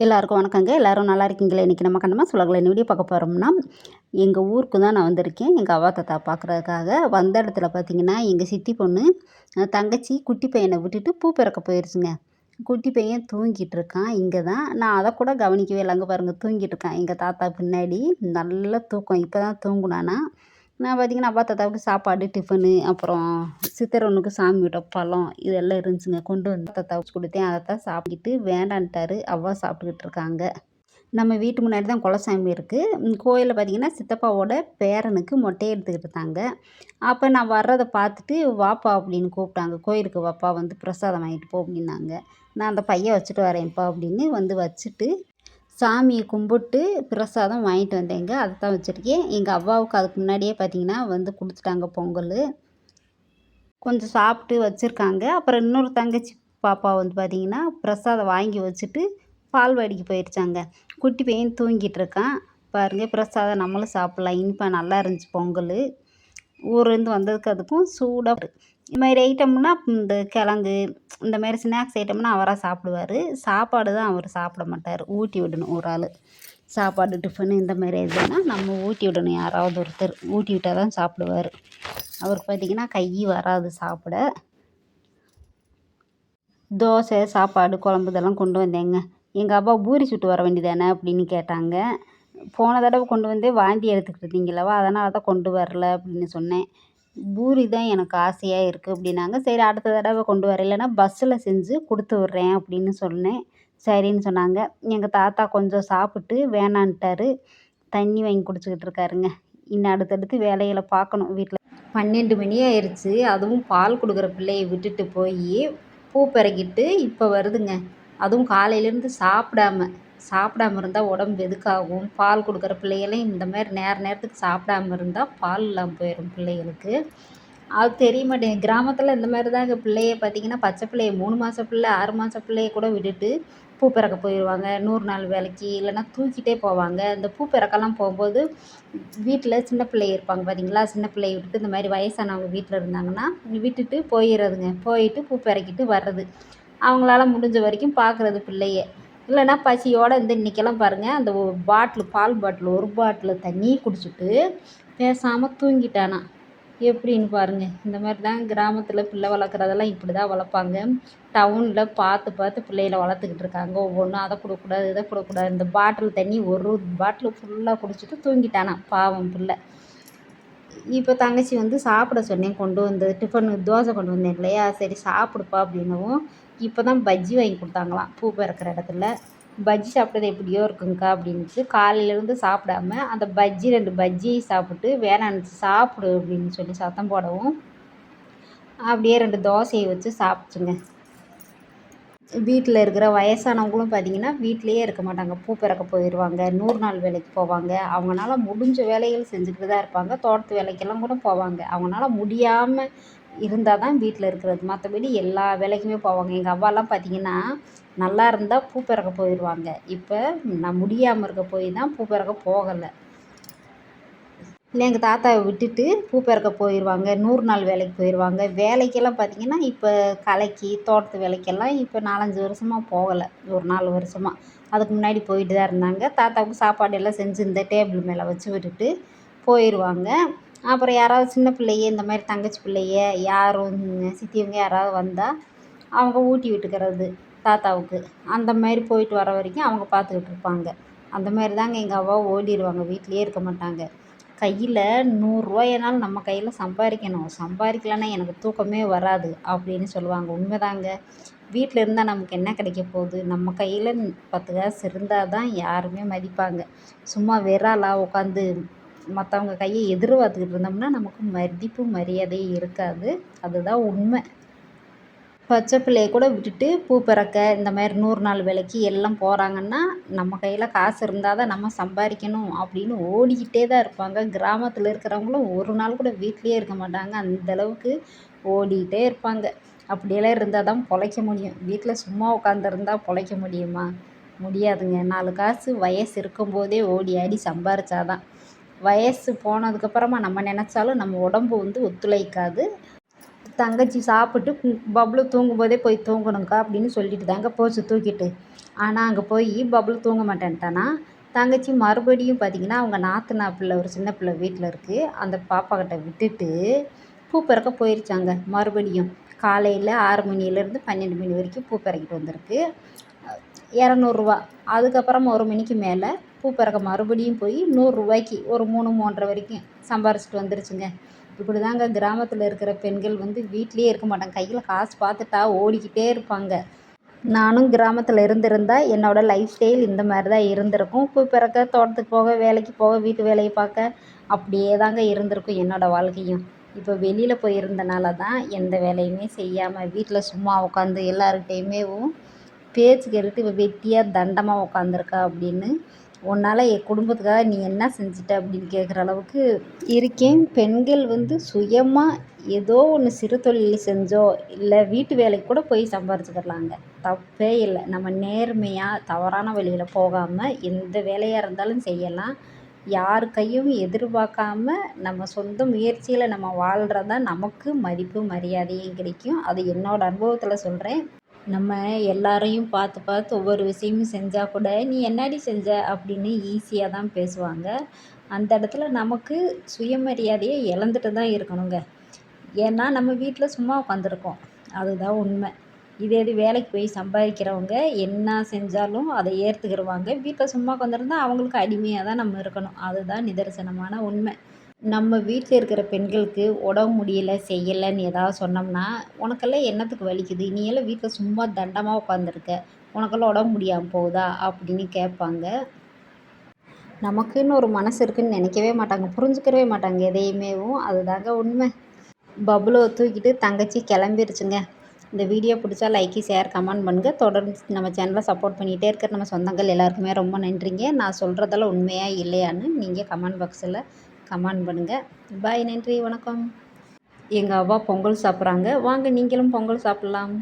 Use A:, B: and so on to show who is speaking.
A: எல்லாருக்கும் வணக்கங்க. எல்லாரும் நல்லா இருக்கீங்களா? இன்றைக்கி நம்ம கண்ணம்மா சுலகில் என்ன வீடியோ பார்க்க போகிறோம்னா, எங்கள் ஊருக்கு தான் நான் வந்திருக்கேன். எங்கள் அவ்வா தாத்தா பார்க்குறதுக்காக. வந்த இடத்துல பார்த்தீங்கன்னா, எங்கள் சித்தி பொண்ணு தங்கச்சி குட்டி பையனை விட்டுட்டு பூ பிறக்க போயிருச்சுங்க. குட்டி பையன் தூங்கிட்டு இருக்கான். இங்கே தான். நான் அதை கூட கவனிக்கவே இல்லை. அங்கே பாருங்க தூங்கிட்டு இருக்கான். எங்கள் தாத்தா பின்னாடி நல்ல தூக்கம். இப்போ தான் தூங்குனானா. நான் பார்த்தீங்கன்னா, அவ்வா தாத்தாவுக்கு சாப்பாடு, டிஃபனு, அப்புறம் சித்தரவனுக்கு சாமி விட்ட பழம் இதெல்லாம் இருந்துச்சுங்க. கொண்டு வந்து தாத்தாவுக்கு கொடுத்தேன். அதைத்தான் சாப்பிட்டுட்டு வேண்டான்ட்டாரு. அவ்வா சாப்பிட்டுக்கிட்டு இருக்காங்க. நம்ம வீட்டு முன்னாடி தான் குலசாமி இருக்குது. கோயிலில் பார்த்தீங்கன்னா, சித்தப்பாவோட பேரனுக்கு மொட்டை எடுத்துக்கிட்டு இருந்தாங்க. அப்போ நான் வர்றதை பார்த்துட்டு, வாப்பா அப்படின்னு கூப்பிட்டாங்க. கோயிலுக்கு வாப்பா வந்து பிரசாதம் வாங்கிட்டு போ அப்படின்னாங்க. நான் அந்த பையன் வச்சுட்டு வரேன்ப்பா அப்படின்னு வந்து வச்சுட்டு, சாமியை கும்பிட்டு பிரசாதம் வாங்கிட்டு வந்தேங்க. அதை தான் வச்சுருக்கேன். எங்கள் அவ்வாவுக்கு அதுக்கு முன்னாடியே பார்த்தீங்கன்னா வந்து கொடுத்துட்டாங்க பொங்கல். கொஞ்சம் சாப்பிட்டு வச்சுருக்காங்க. அப்புறம் இன்னொரு தங்கச்சி பாப்பா வந்து பார்த்திங்கன்னா பிரசாதம் வாங்கி வச்சுட்டு பால்வாடிக்கு போயிடுச்சாங்க. குட்டி பையன் தூங்கிட்டு இருக்கான். பாருங்கள் பிரசாதம் நம்மளும் சாப்பிட்லாம். இனிப்பாக நல்லா இருந்துச்சு பொங்கல். ஊர்லேருந்து வந்ததுக்கு அதுக்கும் சூடாக இது மாதிரி ஐட்டம்னா இந்த கிழங்கு இந்த மாதிரி ஸ்நாக்ஸ் ஐட்டம்னா அவராக சாப்பிடுவார். சாப்பாடு தான் அவர் சாப்பிட மாட்டார். ஊட்டி விடணும் ஒரு ஆள். சாப்பாடு டிஃபனு இந்த மாதிரி இதுனா நம்ம ஊட்டி விடணும். யாராவது ஒருத்தர் ஊட்டி விட்டால் தான் சாப்பிடுவார். அவருக்கு பார்த்திங்கன்னா கை வராது சாப்பிட. தோசை சாப்பாடு குழம்பு இதெல்லாம் கொண்டு வந்தேங்க. எங்கள் அப்பா பூரி சுட்டு வர வேண்டியதானே அப்படின்னு கேட்டாங்க. போன தடவை கொண்டு வந்தே வாந்தி எடுத்துக்கிட்டு இருந்தீங்களவா, அதனால தான் கொண்டு வரல அப்படின்னு சொன்னேன். பூரி தான் எனக்கு ஆசையாக இருக்குது அப்படின்னாங்க. சரி அடுத்த தடவை கொண்டு வர, இல்லைன்னா பஸ்ஸில் செஞ்சு கொடுத்து விட்றேன் அப்படின்னு சொன்னேன். சரின்னு சொன்னாங்க. எங்கள் தாத்தா கொஞ்சம் சாப்பிட்டு வேணான்ட்டாரு. தண்ணி வாங்கி குடிச்சிக்கிட்டு இருக்காருங்க. இன்னும் அடுத்தடுத்து வேலைகளை பார்க்கணும் வீட்டில். 12 மணி ஆயிடுச்சு. அதுவும் பால் கொடுக்குற பிள்ளையை விட்டுட்டு போய் பூ பறிக்கிட்டு இப்போ வருதுங்க. அதுவும் காலையிலேருந்து சாப்பிடாம இருந்தால் உடம்பு எதுக்காகும்? பால் கொடுக்குற பிள்ளைகளையும் இந்த மாதிரி நேரத்துக்கு சாப்பிடாம இருந்தால் பால் இல்லாமல் போயிடும் பிள்ளைகளுக்கு. அது தெரிய மாட்டேங்குது. கிராமத்தில் இந்த மாதிரி தாங்க பிள்ளைய பார்த்திங்கன்னா, பச்சை பிள்ளைய 3 மாத பிள்ளை 6 மாத பிள்ளைய கூட விட்டுட்டு பூ பிறக்க போயிடுவாங்க. 100 நாள் வேலைக்கு, இல்லைன்னா தூக்கிட்டே போவாங்க. இந்த பூ பிறக்கெல்லாம் போகும்போது வீட்டில் சின்ன பிள்ளைங்க இருப்பாங்க பார்த்தீங்களா, சின்ன பிள்ளைய விட்டுட்டு இந்த மாதிரி வயசானவங்க வீட்டில் இருந்தாங்கன்னா விட்டுட்டு போயிடுறதுங்க. போயிட்டு பூ பிறக்கிட்டு வர்றது. அவங்களால முடிஞ்ச வரைக்கும் பார்க்குறது பிள்ளைய. இல்லைன்னா பசியோடு இன்றைக்கெல்லாம் பாருங்கள், அந்த பால் பாட்டில் 1 பாட்டில் தண்ணி குடிச்சிட்டு பேசாமல் தூங்கிட்டானா. எப்படின்னு பாருங்கள். இந்த மாதிரி தான் கிராமத்தில் பிள்ளை வளர்க்குறதெல்லாம் இப்படி தான் வளர்ப்பாங்க. டவுனில் பார்த்து பிள்ளைகளை வளர்த்துக்கிட்டு இருக்காங்க. ஒவ்வொன்றும் அதை கொடுக்கக்கூடாது இதை கொடுக்கக்கூடாது. இந்த பாட்டில் தண்ணி 1 பாட்டில் ஃபுல்லாக குடிச்சிட்டு தூங்கிட்டானா பாவம் பிள்ளை. இப்போ தங்கச்சி வந்து சாப்பிட சொன்னேன். கொண்டு வந்து டிஃபனு தோசை கொண்டு வந்தேன் இல்லையா, சரி சாப்பிடுப்பா அப்படின்னவும் இப்போ தான் பஜ்ஜி வாங்கி கொடுத்தாங்களாம். பூ பிறக்கிற இடத்துல பஜ்ஜி சாப்பிட்டது எப்படியோ இருக்குங்கக்கா அப்படின்ட்டு காலையிலேருந்து சாப்பிடாம அந்த 2 பஜ்ஜியை சாப்பிட்டு வேணான்னுச்சு. சாப்பிடு அப்படின்னு சொல்லி சத்தம் போடவும் அப்படியே 2 தோசையை வச்சு சாப்பிட்டுங்க. வீட்டில் இருக்கிற வயசானவங்களும் பார்த்திங்கன்னா வீட்டிலையே இருக்க மாட்டாங்க. பூ பிறக்க போயிடுவாங்க. 100 நாள் வேலைக்கு போவாங்க. அவங்களால முடிஞ்ச வேலைகள் செஞ்சுக்கிட்டு தான் இருப்பாங்க. தோட்டத்து வேலைக்கெல்லாம் கூட போவாங்க. அவங்களால முடியாமல் இருந்தால் தான் வீட்டில் இருக்கிறது. மற்றபடி எல்லா வேலைக்குமே போவாங்க. எங்கள் அவ்வாலாம் பார்த்திங்கன்னா நல்லா இருந்தால் பூ பிறக்க போயிடுவாங்க. இப்போ நான் முடியாமல் இருக்க போய் தான் பூ பிறக்க போகலை. இல்லை எங்கள் தாத்தாவை விட்டுட்டு பூ பிறக்க போயிடுவாங்க. 100 நாள் வேலைக்கு போயிடுவாங்க. வேலைக்கெல்லாம் பார்த்திங்கன்னா இப்போ களைக்கு தோட்டத்து வேலைக்கெல்லாம் இப்போ 4-5 வருஷமாக போகலை. ஒரு 4 வருஷமாக. அதுக்கு முன்னாடி போயிட்டு தான் இருந்தாங்க. தாத்தாவுக்கு சாப்பாடு எல்லாம் செஞ்சு இந்த டேபிள் மேலே வச்சு விட்டுட்டு போயிடுவாங்க. அப்புறம் யாராவது சின்ன பிள்ளைய இந்த மாதிரி தங்கச்சி பிள்ளைய யாரும் சித்தியவங்க யாராவது வந்தால் அவங்க ஊட்டி விட்டுக்கிறது தாத்தாவுக்கு. அந்த மாதிரி போயிட்டு வர வரைக்கும் அவங்க பார்த்துக்கிட்டு இருப்பாங்க. அந்த மாதிரி தாங்க எங்கள் அவ்வா ஓடிடுவாங்க. வீட்டிலையே இருக்க மாட்டாங்க. கையில் 100 ரூபாயினாலும் நம்ம கையில் சம்பாதிக்கணும். சம்பாதிக்கலன்னா எனக்கு தூக்கமே வராது அப்படின்னு சொல்லுவாங்க. உண்மைதாங்க. வீட்டில் இருந்தால் நமக்கு என்ன கிடைக்க போகுது? நம்ம கையில் 10 காசு இருந்தால் தான் யாருமே மதிப்பாங்க. சும்மா வெறாலாக உட்காந்து மற்றவங்க கையை எதிர்பார்த்துக்கிட்டு இருந்தோம்னா நமக்கு மதிப்பு மரியாதையும் இருக்காது. அதுதான் உண்மை. பச்சை பிள்ளைய கூட விட்டுட்டு பூ பிறக்க இந்த மாதிரி 100 நாள் வேலைக்கு எல்லாம் போகிறாங்கன்னா நம்ம கையில் காசு இருந்தால் தான் நம்ம சம்பாதிக்கணும் அப்படின்னு ஓடிக்கிட்டே தான் இருப்பாங்க. கிராமத்தில் இருக்கிறவங்களும் ஒரு நாள் கூட வீட்டிலையே இருக்க மாட்டாங்க. அந்தளவுக்கு ஓடிக்கிட்டே இருப்பாங்க. அப்படியெல்லாம் இருந்தால் தான் பொழைக்க முடியும். வீட்டில் சும்மா உட்காந்துருந்தா பொழைக்க முடியுமா? முடியாதுங்க. 4 காசு வயசு இருக்கும்போதே ஓடி ஆடி சம்பாரிச்சாதான். வயசு போனதுக்கப்புறமா நம்ம நினச்சாலும் நம்ம உடம்பு வந்து ஒத்துழைக்காது. தங்கச்சி சாப்பிட்டு பப்ளு தூங்கும்போதே போய் தூங்கணுங்க்கா அப்படின்னு சொல்லிட்டு தாங்க போச்சு தூக்கிட்டு. ஆனால் அங்கே போய் பப்ளு தூங்க மாட்டேன்ட்டானா. தங்கச்சி மறுபடியும் பார்த்திங்கன்னா அவங்க நாத்தனா பிள்ளை ஒரு சின்ன பிள்ளை வீட்டில் இருக்குது, அந்த பாப்பாக்கிட்ட விட்டுட்டு பூ பறிக்க போயிருச்சாங்க. மறுபடியும் காலையில் 6 மணிலேருந்து 12 மணி வரைக்கும் பூ பறிக்கிட்டு வந்திருக்கு. 200 அதுக்கப்புறம் 1 மணிக்கு மேலே பூ பறிக்க மறுபடியும் போய் 100 ஒரு 3, 3:30 வரைக்கும் சம்பாரிச்சிட்டு வந்துருச்சுங்க. இப்படி தாங்க கிராமத்தில் இருக்கிற பெண்கள் வீட்டிலேயே இருக்க மாட்டாங்க. கையில் காசு பார்த்துட்டா ஓடிக்கிட்டே இருப்பாங்க. நானும் கிராமத்தில் இருந்திருந்தா என்னோடய லைஃப் ஸ்டைல் இந்த மாதிரி தான் இருந்திருக்கும். பூ பறிக்க, தோட்டத்துக்கு போக, வேலைக்கு போக, வீட்டு வேலையை பார்க்க, அப்படியே தாங்க இருந்திருக்கும் என்னோடய வாழ்க்கையும். இப்போ வெளியில் போயிருந்தனால தான் எந்த வேலையுமே செய்யாமல் வீட்டில் சும்மா உட்காந்து எல்லாருக்கிட்டையுமேவும் பேச்சு கேட்டுட்டு இவ வெட்டியாக தண்டமாக உட்காந்துருக்கா அப்படின்னு, உன்னால் என் குடும்பத்துக்காக நீ என்ன செஞ்சுட்ட அப்படின்னு கேட்குற அளவுக்கு இருக்கேன். பெண்கள் சுயமாக ஏதோ ஒன்று சிறு தொழில் செஞ்சோ இல்லை வீட்டு வேலைக்கு கூட போய் சம்பாரிச்சுக்கிடலாங்க. தப்பே இல்லை. நம்ம நேர்மையாக தவறான வழியில் போகாமல் எந்த வேலையாக இருந்தாலும் செய்யலாம். யார் கையும் எதிர்பார்க்காம நம்ம சொந்த முயற்சியில் நம்ம வாழ்கிறதா நமக்கு மதிப்பு மரியாதையும் கிடைக்கும். அது என்னோடய அனுபவத்தில் சொல்கிறேன். நம்ம எல்லாரையும் பார்த்து பார்த்து ஒவ்வொரு விஷயமும் செஞ்சால் கூட நீ என்னடி செஞ்ச அப்படின்னு ஈஸியாக தான் பேசுவாங்க. அந்த இடத்துல நமக்கு சுயமரியாதையை இழந்துட்டு தான் இருக்கணுங்க. ஏன்னா நம்ம வீட்டில் சும்மா உட்காந்துருக்கோம், அதுதான் உண்மை. இதே இது வேலைக்கு போய் சம்பாதிக்கிறவங்க என்ன செஞ்சாலும் அதை ஏற்றுக்கிடுவாங்க. வீட்டில் சும்மா உட்காந்துருந்தா அவங்களுக்கு அடிமையாக தான் நம்ம இருக்கணும், அதுதான் நிதர்சனமான உண்மை. நம்ம வீட்டில் இருக்கிற பெண்களுக்கு உடம்பு முடியலை செய்யலைன்னு ஏதாவது சொன்னோம்னா, உனக்கெல்லாம் என்னத்துக்கு வலிக்குது, நீ எல்லாம் வீட்டில் சும்மா தண்டமாக உட்காந்துருக்க, உனக்கெல்லாம் உடம்பு முடியாமல் போகுதா அப்படின்னு கேட்பாங்க. நமக்குன்னு ஒரு மனசு இருக்குதுன்னு நினைக்கவே மாட்டாங்க, புரிஞ்சுக்கவே மாட்டாங்க எதையுமேவும். அதுதாங்க உண்மை. பப்ளுவை தூக்கிட்டு தங்கச்சி கிளம்பிருச்சுங்க. இந்த வீடியோ பிடிச்சா லைக்கு, ஷேர், கமெண்ட் பண்ணுங்கள். தொடர்ந்து நம்ம சேனலை சப்போர்ட் பண்ணிகிட்டே இருக்கிற நம்ம சொந்தங்கள் எல்லாருக்குமே ரொம்ப நன்றிங்க. நான் சொல்கிறதெல்லாம் உண்மையா இல்லையான்னு நீங்கள் கமெண்ட் பாக்ஸில் கமெண்ட் பண்ணுங்கள். பாய், நன்றி, வணக்கம். எங்கள் அவ்வா பொங்கல் சாப்பிட்றாங்க, வாங்க நீங்களும் பொங்கல் சாப்பிட்லாம்.